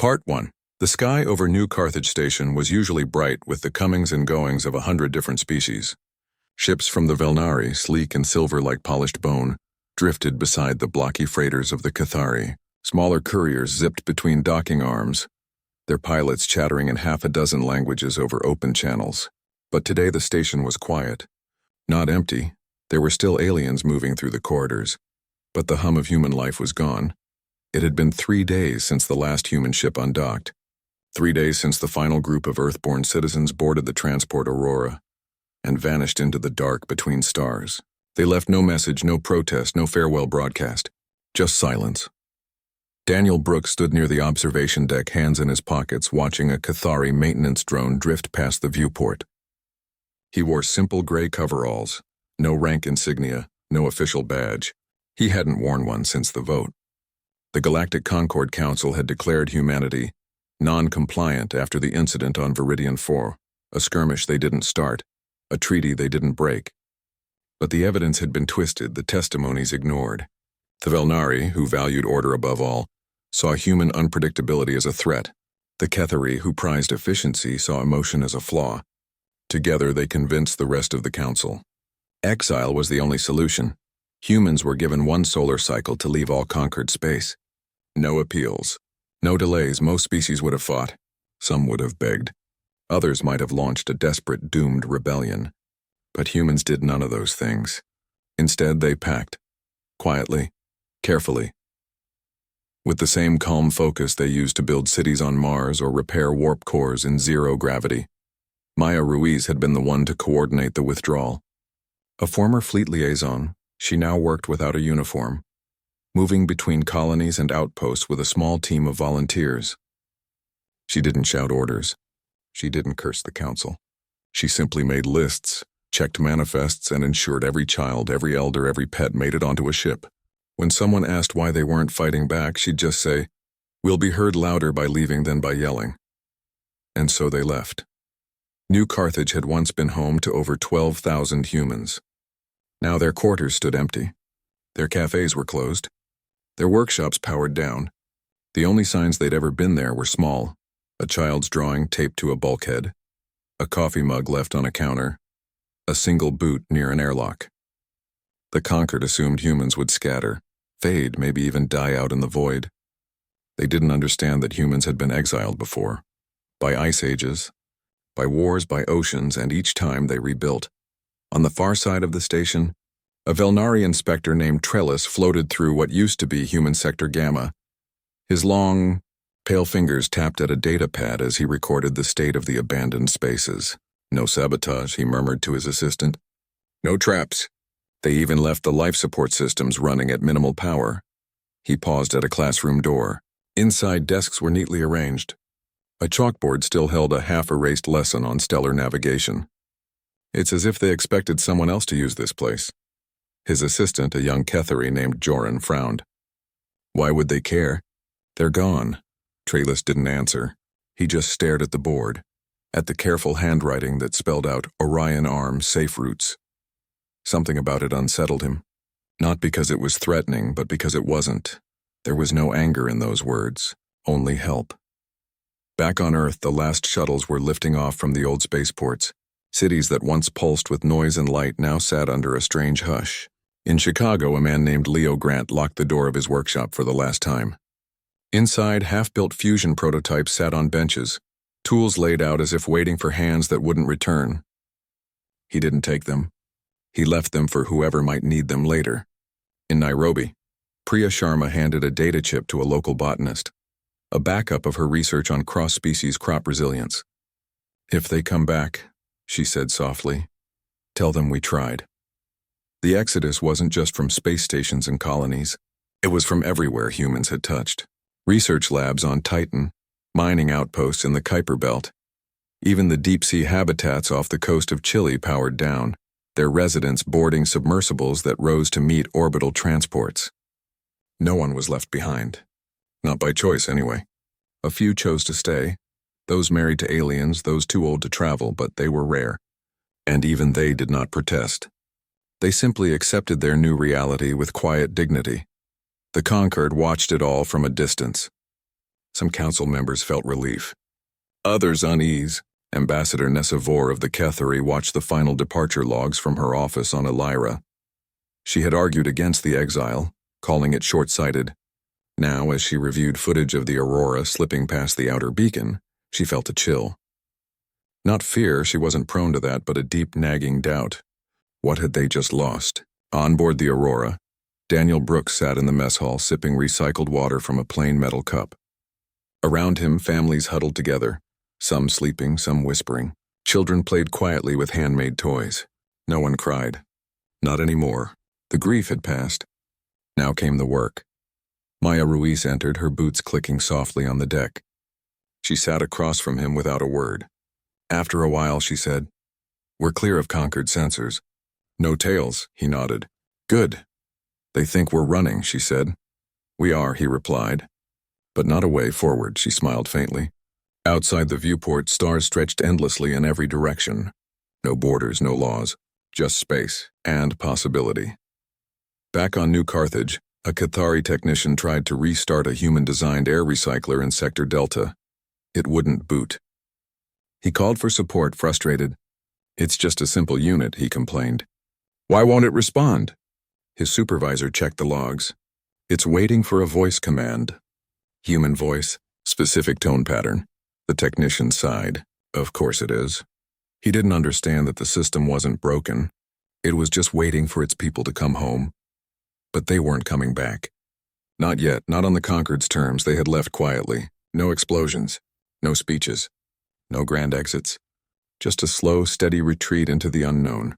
Part 1. The sky over New Carthage Station was usually bright with the comings and goings of 100 different species. Ships from the Velnari, sleek and silver like polished bone, drifted beside the blocky freighters of the Cathari. Smaller couriers zipped between docking arms, their pilots chattering in half a dozen languages over open channels. But today the station was quiet. Not empty. There were still aliens moving through the corridors. But the hum of human life was gone. It had been 3 days since the last human ship undocked. 3 days since the final group of Earth-born citizens boarded the transport Aurora and vanished into the dark between stars. They left no message, no protest, no farewell broadcast. Just silence. Daniel Brooks stood near the observation deck, hands in his pockets, watching a Cathari maintenance drone drift past the viewport. He wore simple gray coveralls, no rank insignia, no official badge. He hadn't worn one since the vote. The Galactic Concord Council had declared humanity non-compliant after the incident on Viridian 4, a skirmish they didn't start, a treaty they didn't break. But the evidence had been twisted, the testimonies ignored. The Velnari, who valued order above all, saw human unpredictability as a threat. The Cathari, who prized efficiency, saw emotion as a flaw. Together they convinced the rest of the council. Exile was the only solution. Humans were given 1 solar cycle to leave all conquered space. No appeals. No delays. Most species would have fought. Some would have begged. Others might have launched a desperate, doomed rebellion. But humans did none of those things. Instead, they packed. Quietly. Carefully. With the same calm focus they used to build cities on Mars or repair warp cores in zero gravity. Maya Ruiz had been the one to coordinate the withdrawal. A former fleet liaison, she now worked without a uniform, moving between colonies and outposts with a small team of volunteers. She didn't shout orders. She didn't curse the council. She simply made lists, checked manifests, and ensured every child, every elder, every pet made it onto a ship. When someone asked why they weren't fighting back, she'd just say, "We'll be heard louder by leaving than by yelling." And so they left. New Carthage had once been home to over 12,000 humans. Now their quarters stood empty. Their cafes were closed. Their workshops powered down. The only signs they'd ever been there were small: a child's drawing taped to a bulkhead, a coffee mug left on a counter, a single boot near an airlock. The conquered assumed humans would scatter, fade, maybe even die out in the void. They didn't understand that humans had been exiled before, by ice ages, by wars, by oceans, and each time they rebuilt. On the far side of the station, a Velnari inspector named Trellis floated through what used to be Human Sector Gamma. His long, pale fingers tapped at a data pad as he recorded the state of the abandoned spaces. No sabotage, he murmured to his assistant. No traps. They even left the life support systems running at minimal power. He paused at a classroom door. Inside, desks were neatly arranged. A chalkboard still held a half-erased lesson on stellar navigation. It's as if they expected someone else to use this place. His assistant, a young Cathari named Joran, frowned. Why would they care? They're gone. Trellis didn't answer. He just stared at the board, at the careful handwriting that spelled out Orion Arm Safe Routes. Something about it unsettled him. Not because it was threatening, but because it wasn't. There was no anger in those words, only help. Back on Earth, the last shuttles were lifting off from the old spaceports. Cities that once pulsed with noise and light now sat under a strange hush. In Chicago, a man named Leo Grant locked the door of his workshop for the last time. Inside, half-built fusion prototypes sat on benches, tools laid out as if waiting for hands that wouldn't return. He didn't take them. He left them for whoever might need them later. In Nairobi, Priya Sharma handed a data chip to a local botanist, a backup of her research on cross-species crop resilience. "If they come back," she said softly, "tell them we tried." The exodus wasn't just from space stations and colonies. It was from everywhere humans had touched. Research labs on Titan, mining outposts in the Kuiper Belt. Even the deep-sea habitats off the coast of Chile powered down, their residents boarding submersibles that rose to meet orbital transports. No one was left behind. Not by choice, anyway. A few chose to stay, those married to aliens, those too old to travel, but they were rare. And even they did not protest. They simply accepted their new reality with quiet dignity. The conquered watched it all from a distance. Some council members felt relief. Others unease. Ambassador Nessa Vor of the Kethari watched the final departure logs from her office on Elira. She had argued against the exile, calling it short-sighted. Now, as she reviewed footage of the Aurora slipping past the outer beacon, she felt a chill. Not fear, she wasn't prone to that, but a deep nagging doubt. What had they just lost? On board the Aurora, Daniel Brooks sat in the mess hall sipping recycled water from a plain metal cup. Around him, families huddled together, some sleeping, some whispering. Children played quietly with handmade toys. No one cried. Not anymore. The grief had passed. Now came the work. Maya Ruiz entered, her boots clicking softly on the deck. She sat across from him without a word. After a while, she said, "We're clear of conquered sensors." "No tails," he nodded. "Good." "They think we're running," she said. "We are," he replied. "But not a way forward," she smiled faintly. Outside the viewport, stars stretched endlessly in every direction. No borders, no laws, just space and possibility. Back on New Carthage, a Cathari technician tried to restart a human-designed air recycler in Sector Delta. It wouldn't boot. He called for support, frustrated. "It's just a simple unit," he complained. "Why won't it respond?" His supervisor checked the logs. "It's waiting for a voice command." Human voice, specific tone pattern. The technician sighed. Of course it is. He didn't understand that the system wasn't broken. It was just waiting for its people to come home. But they weren't coming back. Not yet, not on the Concord's terms. They had left quietly. No explosions. No speeches. No grand exits. Just a slow, steady retreat into the unknown.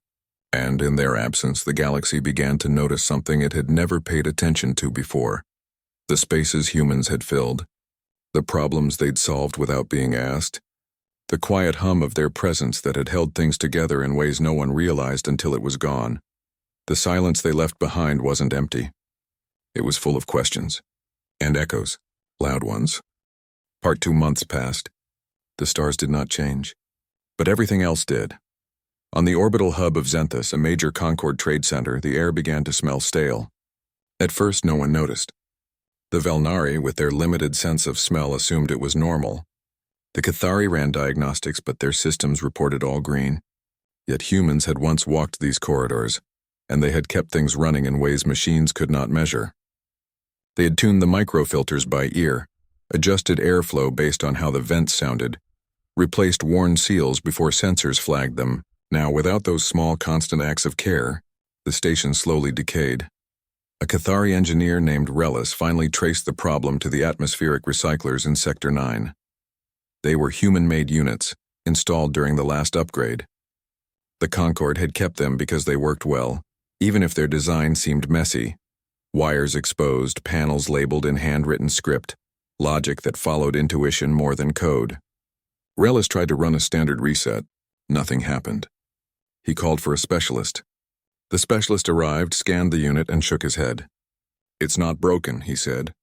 And in their absence, the galaxy began to notice something it had never paid attention to before. The spaces humans had filled. The problems they'd solved without being asked. The quiet hum of their presence that had held things together in ways no one realized until it was gone. The silence they left behind wasn't empty. It was full of questions. And echoes. Loud ones. 2 months passed. The stars did not change. But everything else did. On the orbital hub of Zenthus, a major Concord trade center, the air began to smell stale. At first, no one noticed. The Velnari, with their limited sense of smell, assumed it was normal. The Cathari ran diagnostics, but their systems reported all green. Yet humans had once walked these corridors, and they had kept things running in ways machines could not measure. They had tuned the microfilters by ear, adjusted airflow based on how the vents sounded, replaced worn seals before sensors flagged them. Now, without those small, constant acts of care, the station slowly decayed. A Cathari engineer named Relis finally traced the problem to the atmospheric recyclers in Sector 9. They were human-made units, installed during the last upgrade. The Concorde had kept them because they worked well, even if their design seemed messy. Wires exposed, panels labeled in handwritten script, logic that followed intuition more than code. Relis tried to run a standard reset. Nothing happened. He called for a specialist. The specialist arrived, scanned the unit, and shook his head. "It's not broken," he said.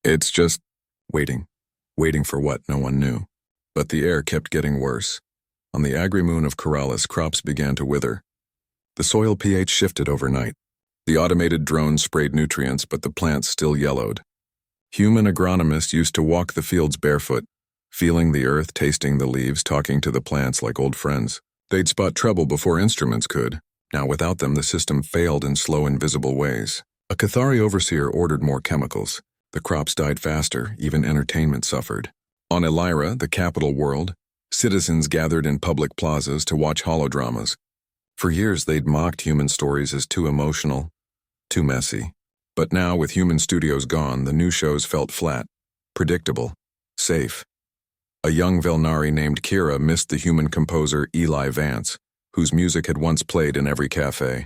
"It's just waiting." Waiting for what, no one knew. But the air kept getting worse. On the agri-moon of Corrales, crops began to wither. The soil pH shifted overnight. The automated drones sprayed nutrients, but the plants still yellowed. Human agronomists used to walk the fields barefoot, feeling the earth, tasting the leaves, talking to the plants like old friends. They'd spot trouble before instruments could. Now, without them, the system failed in slow, invisible ways. A Cathari overseer ordered more chemicals. The crops died faster, even entertainment suffered. On Elira, the capital world, citizens gathered in public plazas to watch holodramas. For years, they'd mocked human stories as too emotional, too messy. But now, with human studios gone, the new shows felt flat, predictable, safe. A young Velnari named Kira missed the human composer Eli Vance, whose music had once played in every cafe.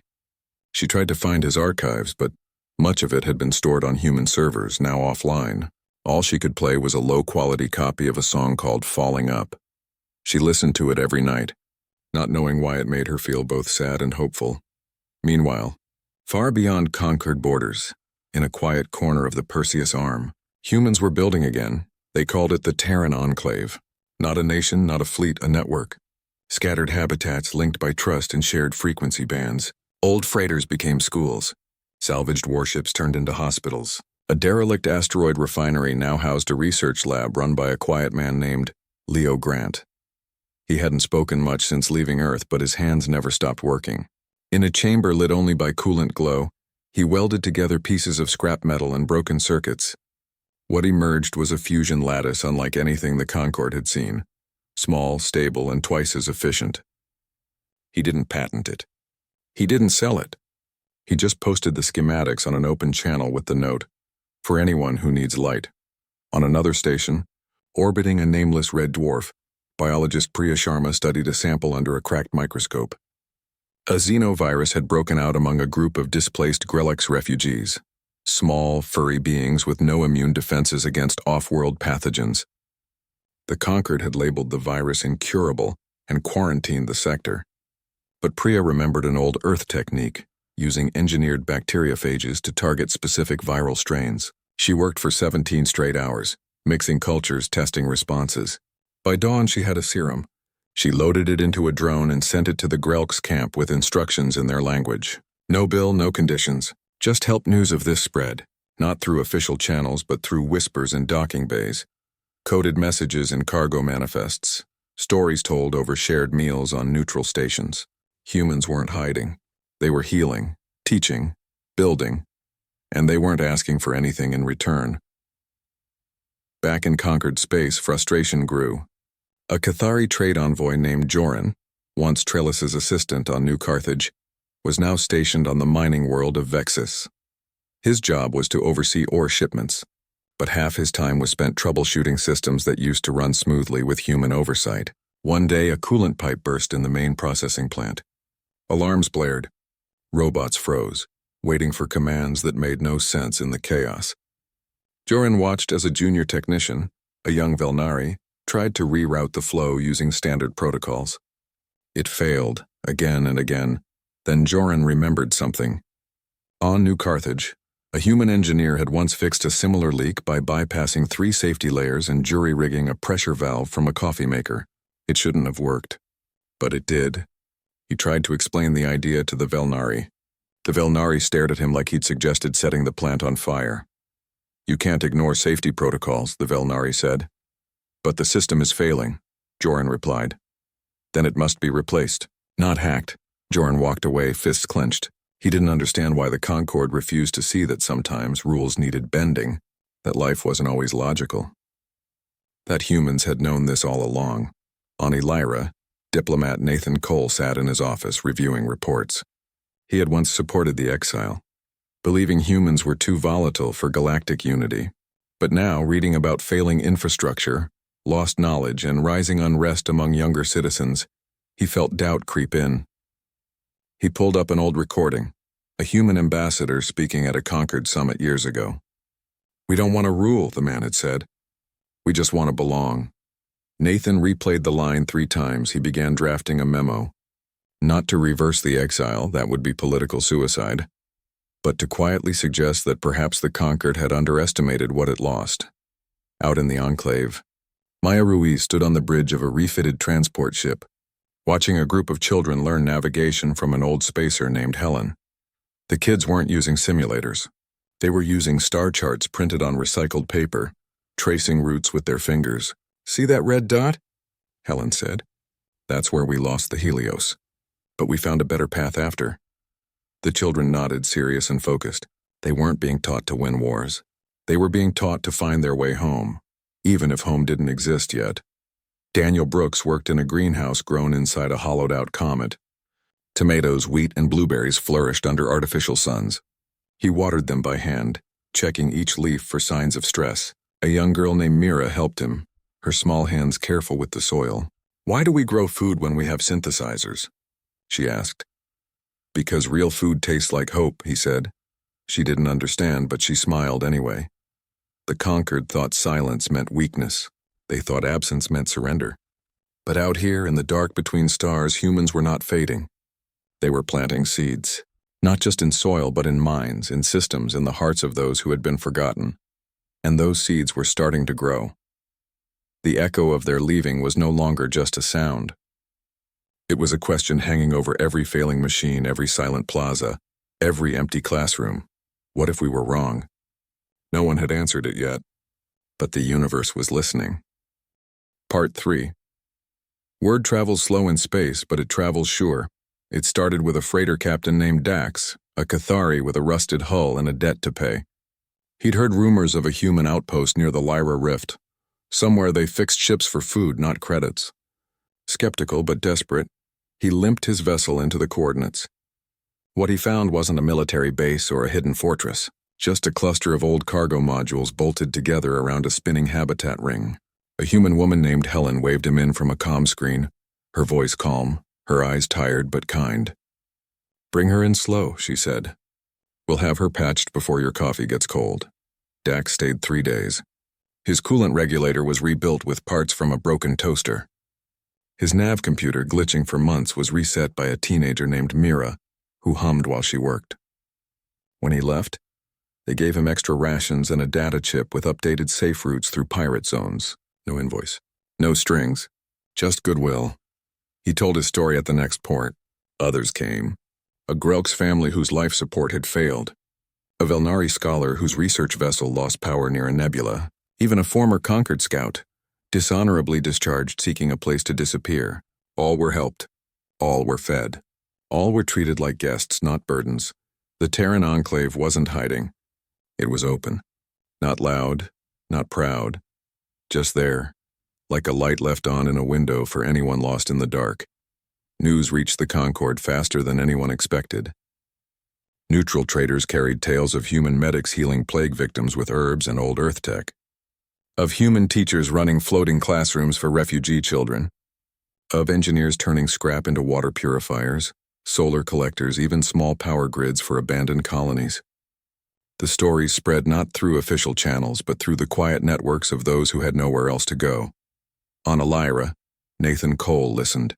She tried to find his archives, but much of it had been stored on human servers, now offline. All she could play was a low-quality copy of a song called Falling Up. She listened to it every night, not knowing why it made her feel both sad and hopeful. Meanwhile, far beyond conquered borders, in a quiet corner of the Perseus Arm, humans were building again. They called it the Terran Enclave. Not a nation, not a fleet, a network. Scattered habitats linked by trust and shared frequency bands. Old freighters became schools. Salvaged warships turned into hospitals. A derelict asteroid refinery now housed a research lab run by a quiet man named Leo Grant. He hadn't spoken much since leaving Earth, but his hands never stopped working. In a chamber lit only by coolant glow, he welded together pieces of scrap metal and broken circuits. What emerged was a fusion lattice unlike anything the Concorde had seen. Small, stable, and twice as efficient. He didn't patent it. He didn't sell it. He just posted the schematics on an open channel with the note, "For anyone who needs light." On another station, orbiting a nameless red dwarf, biologist Priya Sharma studied a sample under a cracked microscope. A xenovirus had broken out among a group of displaced Grelix refugees, small, furry beings with no immune defenses against off-world pathogens. The Concorde had labeled the virus incurable and quarantined the sector. But Priya remembered an old Earth technique, using engineered bacteriophages to target specific viral strains. She worked for 17 straight hours, mixing cultures, testing responses. By dawn, she had a serum. She loaded it into a drone and sent it to the Grelix camp with instructions in their language. No bill, no conditions. Just help news of this spread, not through official channels but through whispers in docking bays, coded messages in cargo manifests, stories told over shared meals on neutral stations. Humans weren't hiding. They were healing, teaching, building, and they weren't asking for anything in return. Back in conquered space, frustration grew. A Cathari trade envoy named Joran, once Trellis's assistant on New Carthage, was now stationed on the mining world of Vexus. His job was to oversee ore shipments, but half his time was spent troubleshooting systems that used to run smoothly with human oversight. One day, a coolant pipe burst in the main processing plant. Alarms blared. Robots froze, waiting for commands that made no sense in the chaos. Joran watched as a junior technician, a young Velnari, tried to reroute the flow using standard protocols. It failed, again and again. Then Joran remembered something. On New Carthage, a human engineer had once fixed a similar leak by bypassing 3 safety layers and jury-rigging a pressure valve from a coffee maker. It shouldn't have worked. But it did. He tried to explain the idea to the Velnari. The Velnari stared at him like he'd suggested setting the plant on fire. "You can't ignore safety protocols," the Velnari said. "But the system is failing," Joran replied. "Then it must be replaced, not hacked." Joran walked away, fists clenched. He didn't understand why the Concorde refused to see that sometimes rules needed bending, that life wasn't always logical. That humans had known this all along. On Elira, diplomat Nathan Cole sat in his office reviewing reports. He had once supported the exile, believing humans were too volatile for galactic unity. But now, reading about failing infrastructure, lost knowledge, and rising unrest among younger citizens, he felt doubt creep in. He pulled up an old recording, a human ambassador speaking at a Concord summit years ago. "We don't want to rule," the man had said. "We just want to belong." Nathan replayed the line 3 times. He began drafting a memo. Not to reverse the exile, that would be political suicide, but to quietly suggest that perhaps the Concord had underestimated what it lost. Out in the enclave, Maya Ruiz stood on the bridge of a refitted transport ship, watching a group of children learn navigation from an old spacer named Helen. The kids weren't using simulators. They were using star charts printed on recycled paper, tracing routes with their fingers. "See that red dot?" Helen said. "That's where we lost the Helios. But we found a better path after." The children nodded, serious and focused. They weren't being taught to win wars. They were being taught to find their way home, even if home didn't exist yet. Daniel Brooks worked in a greenhouse grown inside a hollowed-out comet. Tomatoes, wheat, and blueberries flourished under artificial suns. He watered them by hand, checking each leaf for signs of stress. A young girl named Mira helped him, her small hands careful with the soil. "Why do we grow food when we have synthesizers?" she asked. "Because real food tastes like hope," he said. She didn't understand, but she smiled anyway. The Conquered thought silence meant weakness. They thought absence meant surrender. But out here in the dark between stars, humans were not fading. They were planting seeds, not just in soil but in minds, in systems, in the hearts of those who had been forgotten. And those seeds were starting to grow. The echo of their leaving was no longer just a sound. It was a question hanging over every failing machine, every silent plaza, every empty classroom. What if we were wrong? No one had answered it yet, but the universe was listening. Part 3. Word travels slow in space, but it travels sure. It started with a freighter captain named Dax, a Cathari with a rusted hull and a debt to pay. He'd heard rumors of a human outpost near the Lyra Rift. Somewhere they fixed ships for food, not credits. Skeptical but desperate, he limped his vessel into the coordinates. What he found wasn't a military base or a hidden fortress, just a cluster of old cargo modules bolted together around a spinning habitat ring. A human woman named Helen waved him in from a comm screen, her voice calm, her eyes tired but kind. "Bring her in slow," she said. "We'll have her patched before your coffee gets cold." Dax stayed 3 days. His coolant regulator was rebuilt with parts from a broken toaster. His nav computer, glitching for months, was reset by a teenager named Mira, who hummed while she worked. When he left, they gave him extra rations and a data chip with updated safe routes through pirate zones. No invoice. No strings. Just goodwill. He told his story at the next port. Others came. A Grelk's family whose life support had failed. A Velnari scholar whose research vessel lost power near a nebula. Even a former Concord scout, dishonorably discharged seeking a place to disappear. All were helped. All were fed. All were treated like guests, not burdens. The Terran Enclave wasn't hiding. It was open. Not loud, not proud. Just there, like a light left on in a window for anyone lost in the dark. News reached the Concord faster than anyone expected. Neutral traders carried tales of human medics healing plague victims with herbs and old Earth tech. Of human teachers running floating classrooms for refugee children. Of engineers turning scrap into water purifiers, solar collectors, even small power grids for abandoned colonies. The stories spread not through official channels, but through the quiet networks of those who had nowhere else to go. On Lyra, Nathan Cole listened.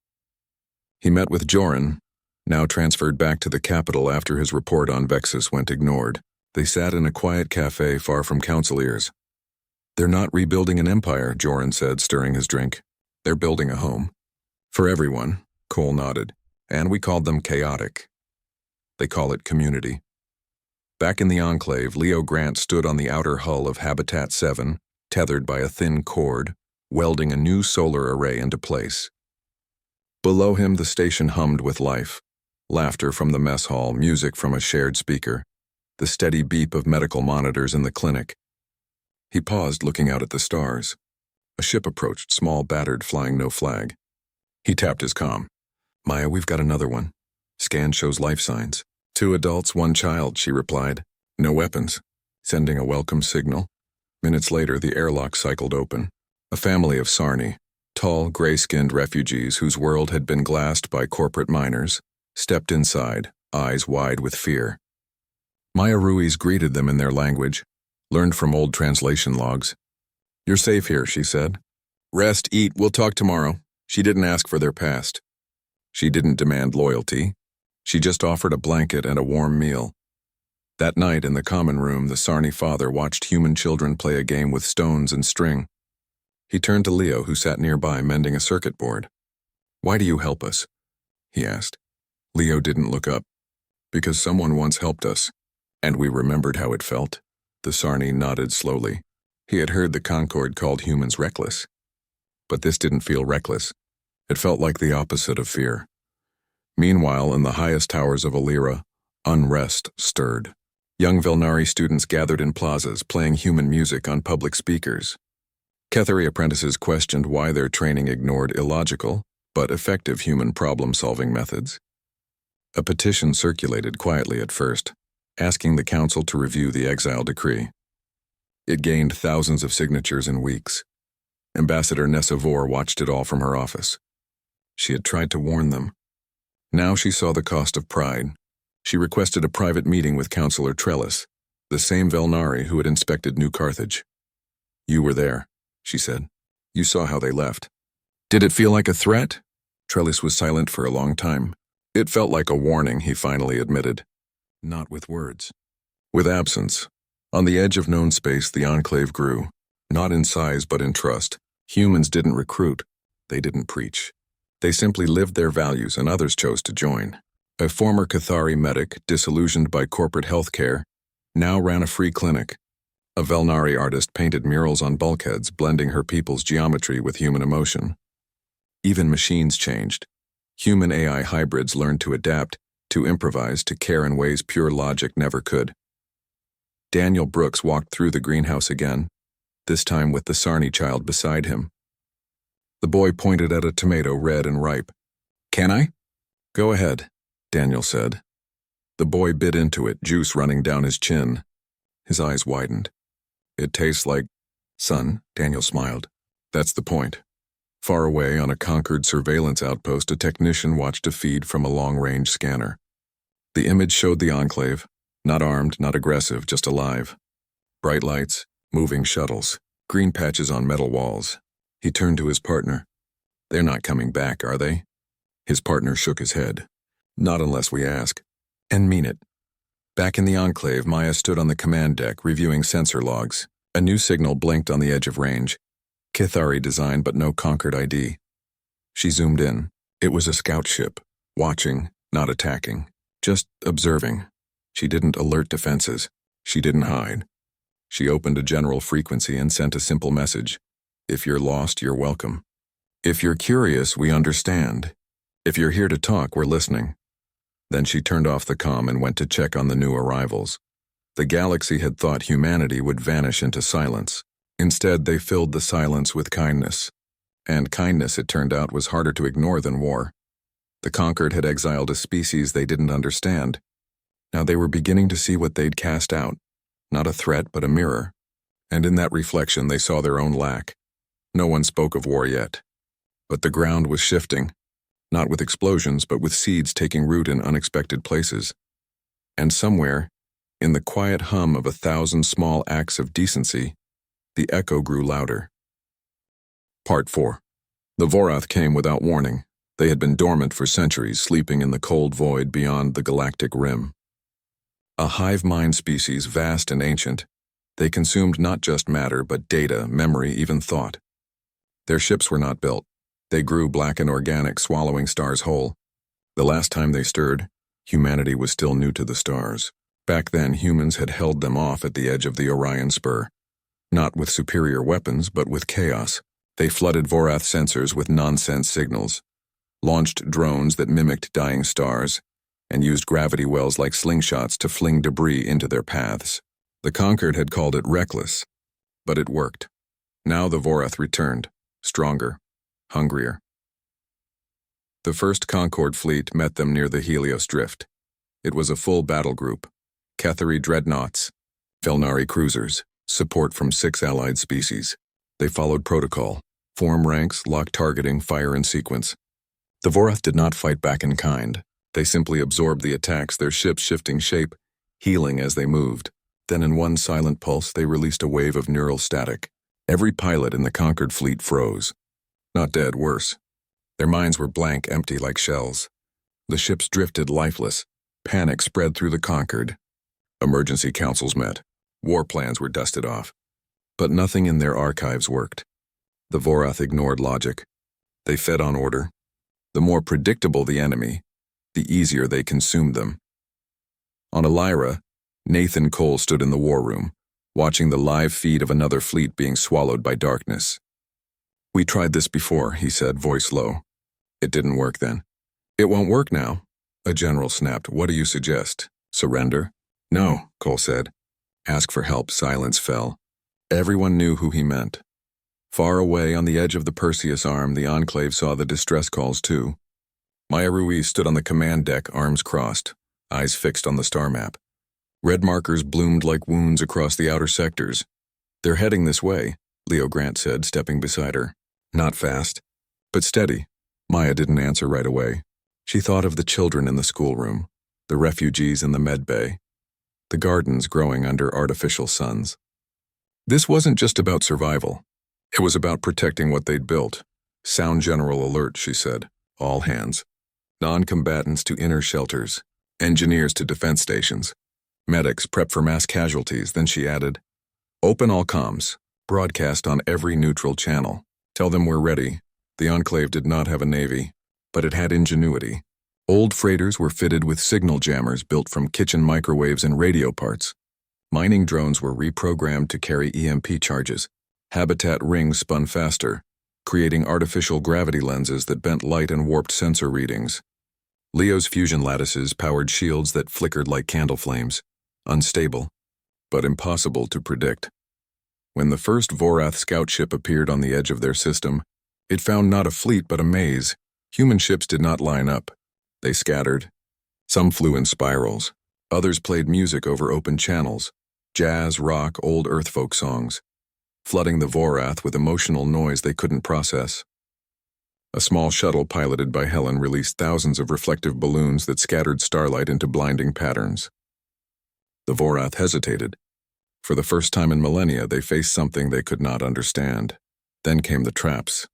He met with Joran, now transferred back to the capital after his report on Vexus went ignored. They sat in a quiet cafe far from council ears. "They're not rebuilding an empire," Joran said, stirring his drink. "They're building a home. For everyone," Cole nodded. "And we called them chaotic. They call it community." Back in the Enclave, Leo Grant stood on the outer hull of Habitat 7, tethered by a thin cord, welding a new solar array into place. Below him, the station hummed with life. Laughter from the mess hall, music from a shared speaker, the steady beep of medical monitors in the clinic. He paused, looking out at the stars. A ship approached, small, battered, flying no flag. He tapped his comm. "Maya, we've got another one. Scan shows life signs. 2 adults, 1 child," she replied. "No weapons." Sending a welcome signal. Minutes later, the airlock cycled open. A family of Sarni, tall, gray-skinned refugees whose world had been glassed by corporate miners, stepped inside, eyes wide with fear. Maya Ruiz greeted them in their language, learned from old translation logs. "You're safe here," she said. "Rest, eat, we'll talk tomorrow." She didn't ask for their past. She didn't demand loyalty. She just offered a blanket and a warm meal. That night in the common room, the Sarni father watched human children play a game with stones and string. He turned to Leo, who sat nearby mending a circuit board. "Why do you help us?" he asked. Leo didn't look up. "Because someone once helped us, and we remembered how it felt." The Sarni nodded slowly. He had heard the Concord called humans reckless. But this didn't feel reckless. It felt like the opposite of fear. Meanwhile, in the highest towers of Alira, unrest stirred. Young Velnari students gathered in plazas, playing human music on public speakers. Kethari apprentices questioned why their training ignored illogical, but effective human problem-solving methods. A petition circulated quietly at first, asking the council to review the exile decree. It gained thousands of signatures in weeks. Ambassador Nessa Vor watched it all from her office. She had tried to warn them. Now she saw the cost of pride. She requested a private meeting with Councillor Trellis, the same Velnari who had inspected New Carthage. "You were there," she said. "You saw how they left." "Did it feel like a threat?" Trellis was silent for a long time. "It felt like a warning," he finally admitted. "Not with words. With absence." On the edge of known space, the Enclave grew. Not in size, but in trust. Humans didn't recruit. They didn't preach. They simply lived their values, and others chose to join. A former Cathari medic, disillusioned by corporate health care, now ran a free clinic. A Velnari artist painted murals on bulkheads, blending her people's geometry with human emotion. Even machines changed. Human-AI hybrids learned to adapt, to improvise, to care in ways pure logic never could. Daniel Brooks walked through the greenhouse again, this time with the Sarni child beside him. The boy pointed at a tomato red and ripe. "Can I?" "Go ahead," Daniel said. The boy bit into it, juice running down his chin. His eyes widened. "It tastes like..." "Son," Daniel smiled. "That's the point." Far away on a conquered surveillance outpost, a technician watched a feed from a long-range scanner. The image showed the Enclave, not armed, not aggressive, just alive. Bright lights, moving shuttles, green patches on metal walls. He turned to his partner. "They're not coming back, are they?" His partner shook his head. "Not unless we ask. And mean it." Back in the Enclave, Maya stood on the command deck, reviewing sensor logs. A new signal blinked on the edge of range. Kithari design, but no Conquered ID. She zoomed in. It was a scout ship, watching, not attacking, just observing. She didn't alert defenses. She didn't hide. She opened a general frequency and sent a simple message. "If you're lost, you're welcome. If you're curious, we understand. If you're here to talk, we're listening." Then she turned off the comm and went to check on the new arrivals. The galaxy had thought humanity would vanish into silence. Instead, they filled the silence with kindness. And kindness, it turned out, was harder to ignore than war. The Conquered had exiled a species they didn't understand. Now they were beginning to see what they'd cast out. Not a threat, but a mirror. And in that reflection, they saw their own lack. No one spoke of war yet. But the ground was shifting. Not with explosions, but with seeds taking root in unexpected places. And somewhere, in the quiet hum of 1,000 small acts of decency, the echo grew louder. Part 4. The Vorath came without warning. They had been dormant for centuries, sleeping in the cold void beyond the galactic rim. A hive mind species, vast and ancient, they consumed not just matter, but data, memory, even thought. Their ships were not built. They grew black and organic, swallowing stars whole. The last time they stirred, humanity was still new to the stars. Back then, humans had held them off at the edge of the Orion Spur. Not with superior weapons, but with chaos. They flooded Vorath sensors with nonsense signals, launched drones that mimicked dying stars, and used gravity wells like slingshots to fling debris into their paths. The Conquered had called it reckless, but it worked. Now the Vorath returned, stronger, hungrier. The first Concord fleet met them near the Helios Drift. It was a full battle group. Kethari dreadnoughts, Velnari cruisers, support from 6 allied species. They followed protocol, form ranks, lock targeting, fire in sequence. The Vorath did not fight back in kind. They simply absorbed the attacks, their ships shifting shape, healing as they moved. Then in one silent pulse, they released a wave of neural static. Every pilot in the Conquered fleet froze. Not dead, worse. Their minds were blank, empty like shells. The ships drifted lifeless. Panic spread through the Conquered. Emergency councils met. War plans were dusted off. But nothing in their archives worked. The Vorath ignored logic. They fed on order. The more predictable the enemy, the easier they consumed them. On Elira, Nathan Cole stood in the war room, watching the live feed of another fleet being swallowed by darkness. "We tried this before," he said, voice low. "It didn't work then." "It won't work now," a general snapped. "What do you suggest? Surrender?" "No," Cole said. "Ask for help." Silence fell. Everyone knew who he meant. Far away on the edge of the Perseus arm, the Enclave saw the distress calls too. Maya Ruiz stood on the command deck, arms crossed, eyes fixed on the star map. Red markers bloomed like wounds across the outer sectors. "They're heading this way," Leo Grant said, stepping beside her. "Not fast, but steady." Maya didn't answer right away. She thought of the children in the schoolroom, the refugees in the med bay, the gardens growing under artificial suns. This wasn't just about survival. It was about protecting what they'd built. "Sound general alert," she said. "All hands. Non-combatants to inner shelters. Engineers to defense stations. Medics prep for mass casualties." Then she added, "Open all comms. Broadcast on every neutral channel. Tell them we're ready." The Enclave did not have a navy, but it had ingenuity. Old freighters were fitted with signal jammers built from kitchen microwaves and radio parts. Mining drones were reprogrammed to carry EMP charges. Habitat rings spun faster, creating artificial gravity lenses that bent light and warped sensor readings. Leo's fusion lattices powered shields that flickered like candle flames, unstable, but impossible to predict. When the first Vorath scout ship appeared on the edge of their system, it found not a fleet but a maze. Human ships did not line up. They scattered. Some flew in spirals. Others played music over open channels, jazz, rock, old Earthfolk songs, flooding the Vorath with emotional noise they couldn't process. A small shuttle piloted by Helen released thousands of reflective balloons that scattered starlight into blinding patterns. The Vorath hesitated. For the first time in millennia, they faced something they could not understand. Then came the traps.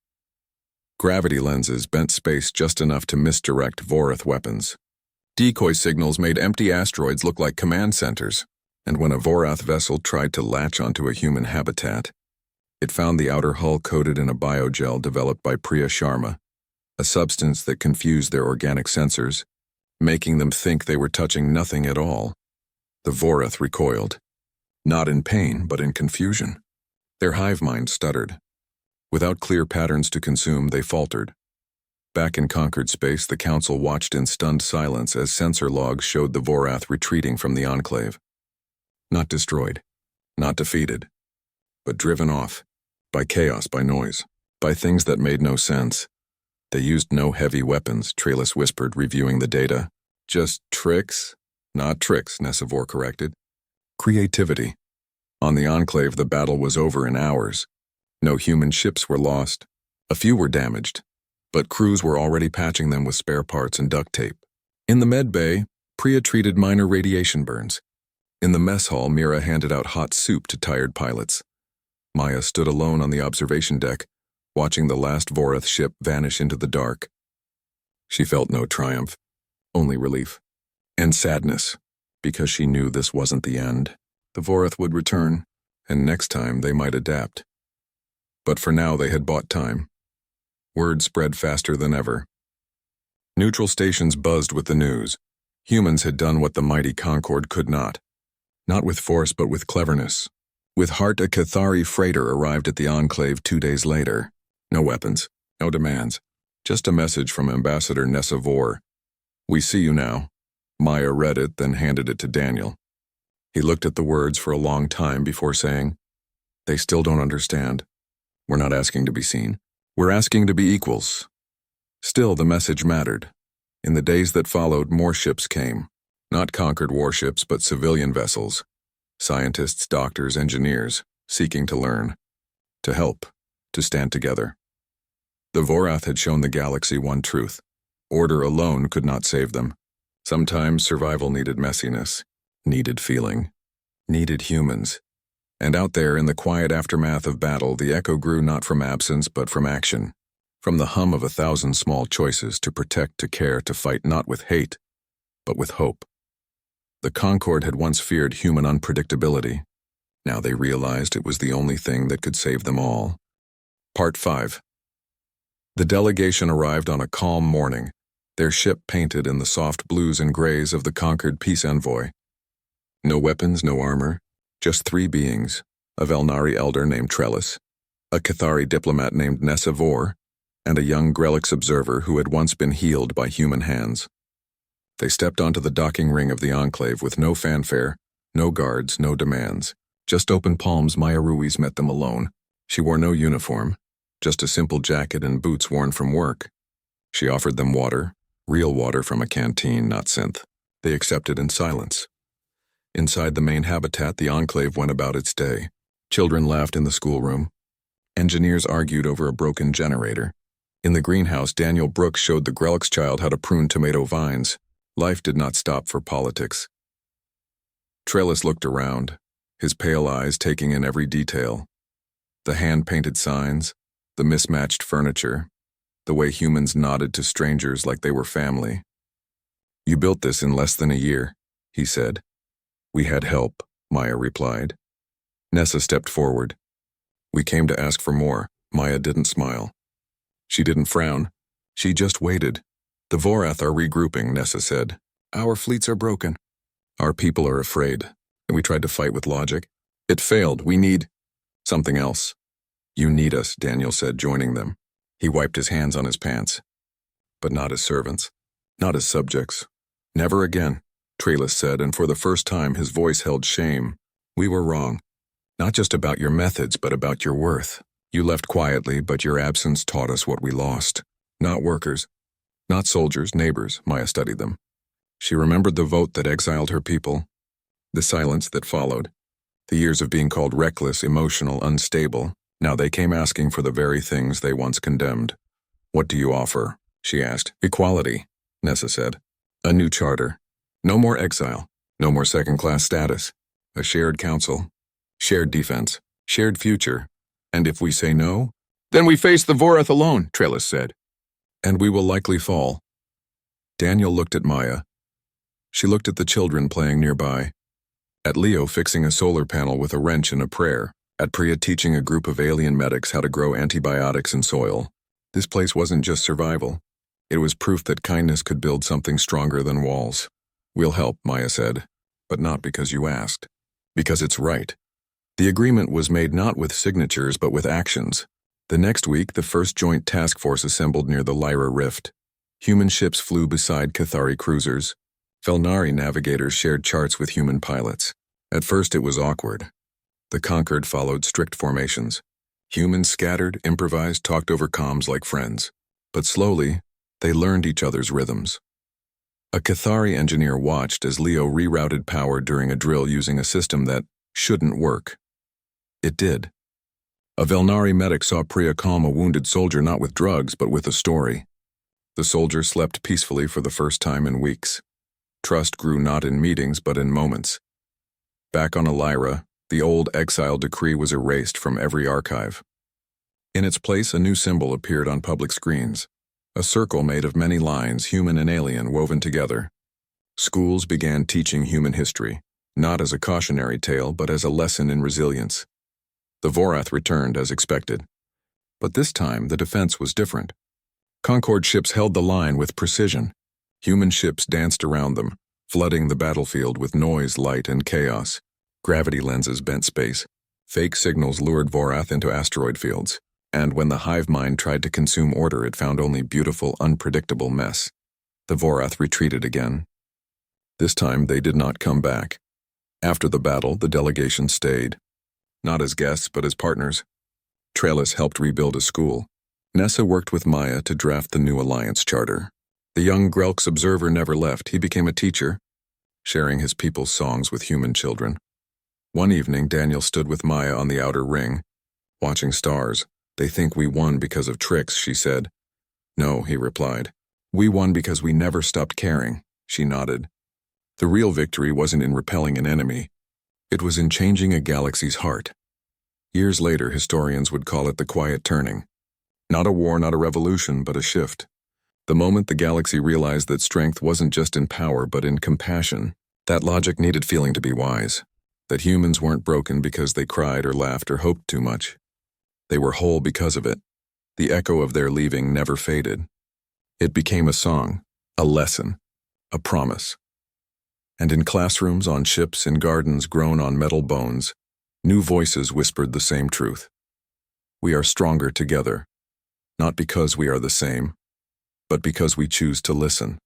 Gravity lenses bent space just enough to misdirect Vorath weapons. Decoy signals made empty asteroids look like command centers, and when a Vorath vessel tried to latch onto a human habitat, it found the outer hull coated in a biogel developed by Priya Sharma, a substance that confused their organic sensors, making them think they were touching nothing at all. The Vorath recoiled, not in pain, but in confusion. Their hive mind stuttered. Without clear patterns to consume, they faltered. Back in conquered space, the Council watched in stunned silence as sensor logs showed the Vorath retreating from the Enclave. Not destroyed, not defeated, but driven off, by chaos, by noise, by things that made no sense. They used no heavy weapons, Trellis whispered, reviewing the data. Just tricks? Not tricks, Nesivor corrected. Creativity. On the Enclave, the battle was over in hours. No human ships were lost. A few were damaged, but crews were already patching them with spare parts and duct tape. In the med bay, Priya treated minor radiation burns. In the mess hall, Mira handed out hot soup to tired pilots. Maya stood alone on the observation deck, watching the last Vorath ship vanish into the dark. She felt no triumph, only relief. And sadness, because she knew this wasn't the end. The Vorath would return, and next time they might adapt. But for now they had bought time. Word spread faster than ever. Neutral stations buzzed with the news. Humans had done what the mighty Concord could not. Not with force, but with cleverness. With heart, a Cathari freighter arrived at the Enclave 2 days later. No weapons, no demands. Just a message from Ambassador Nesivor. We see you now. Maya read it, then handed it to Daniel. He looked at the words for a long time before saying, "They still don't understand. We're not asking to be seen. We're asking to be equals." Still, the message mattered. In the days that followed, more ships came. Not conquered warships, but civilian vessels. Scientists, doctors, engineers, seeking to learn, to help, to stand together. The Vorath had shown the galaxy one truth. Order alone could not save them. Sometimes survival needed messiness, needed feeling, needed humans. And out there in the quiet aftermath of battle, the echo grew not from absence but from action. From the hum of 1,000 small choices to protect, to care, to fight not with hate, but with hope. The Concord had once feared human unpredictability. Now they realized it was the only thing that could save them all. Part 5. The delegation arrived on a calm morning, their ship painted in the soft blues and grays of the conquered peace envoy. No weapons, no armor, just 3 beings, a Velnari elder named Trellis, a Cathari diplomat named Nesivor, and a young Grelix observer who had once been healed by human hands. They stepped onto the docking ring of the Enclave with no fanfare, no guards, no demands. Just open palms. Maya Ruiz met them alone. She wore no uniform, just a simple jacket and boots worn from work. She offered them water, real water from a canteen, not synth. They accepted in silence. Inside the main habitat, the Enclave went about its day. Children laughed in the schoolroom. Engineers argued over a broken generator. In the greenhouse, Daniel Brooks showed the Grelix child how to prune tomato vines. Life did not stop for politics. Trellis looked around, his pale eyes taking in every detail. The hand-painted signs, the mismatched furniture, the way humans nodded to strangers like they were family. "You built this in less than a year," he said. "We had help," Maya replied. Nessa stepped forward. "We came to ask for more." Maya didn't smile. She didn't frown. She just waited. "The Vorath are regrouping," Nessa said. "Our fleets are broken. Our people are afraid. and we tried to fight with logic. It failed. We need something else. You need us, Daniel said, joining them. He wiped his hands on his pants. But not as servants. Not as subjects. Never again, Trellis said, and for the first time his voice held shame. We were wrong. Not just about your methods, but about your worth. You left quietly, but your absence taught us what we lost. Not workers. Not soldiers, neighbors, Maya studied them. She remembered the vote that exiled her people, the silence that followed, the years of being called reckless, emotional, unstable. Now they came asking for the very things they once condemned. What do you offer? She asked. Equality, Nessa said. A new charter. No more exile. No more second-class status. A shared council. Shared defense. Shared future. And if we say no, then we face the Vorath alone, Trellis said. And we will likely fall. Daniel looked at Maya. She looked at the children playing nearby. At Leo fixing a solar panel with a wrench and a prayer. At Priya teaching a group of alien medics how to grow antibiotics in soil. This place wasn't just survival. It was proof that kindness could build something stronger than walls. We'll help, Maya said. But not because you asked. Because it's right. The agreement was made not with signatures but with actions. The next week, the first joint task force assembled near the Lyra Rift. Human ships flew beside Cathari cruisers. Velnari navigators shared charts with human pilots. At first it was awkward. The conquered followed strict formations. Humans scattered, improvised, talked over comms like friends. But slowly, they learned each other's rhythms. A Cathari engineer watched as Leo rerouted power during a drill using a system that shouldn't work. It did. A Velnari medic saw Priya calm a wounded soldier not with drugs, but with a story. The soldier slept peacefully for the first time in weeks. Trust grew not in meetings, but in moments. Back on Lyra, the old exile decree was erased from every archive. In its place, a new symbol appeared on public screens. A circle made of many lines, human and alien, woven together. Schools began teaching human history, not as a cautionary tale, but as a lesson in resilience. The Vorath returned as expected. But this time, the defense was different. Concord ships held the line with precision. Human ships danced around them, flooding the battlefield with noise, light, and chaos. Gravity lenses bent space. Fake signals lured Vorath into asteroid fields. And when the hive mind tried to consume order, it found only beautiful, unpredictable mess. The Vorath retreated again. This time, they did not come back. After the battle, the delegation stayed. Not as guests, but as partners. Trellis helped rebuild a school. Nessa worked with Maya to draft the new alliance charter. The young Grelk's observer never left. He became a teacher, sharing his people's songs with human children. One evening, Daniel stood with Maya on the outer ring, watching stars. They think we won because of tricks, she said. No, he replied. We won because we never stopped caring, she nodded. The real victory wasn't in repelling an enemy. It was in changing a galaxy's heart. Years later, historians would call it the quiet turning. Not a war, not a revolution, but a shift. The moment the galaxy realized that strength wasn't just in power, but in compassion, that logic needed feeling to be wise. That humans weren't broken because they cried or laughed or hoped too much. They were whole because of it. The echo of their leaving never faded. It became a song, a lesson, a promise. And in classrooms, on ships, in gardens grown on metal bones, new voices whispered the same truth. We are stronger together, not because we are the same, but because we choose to listen.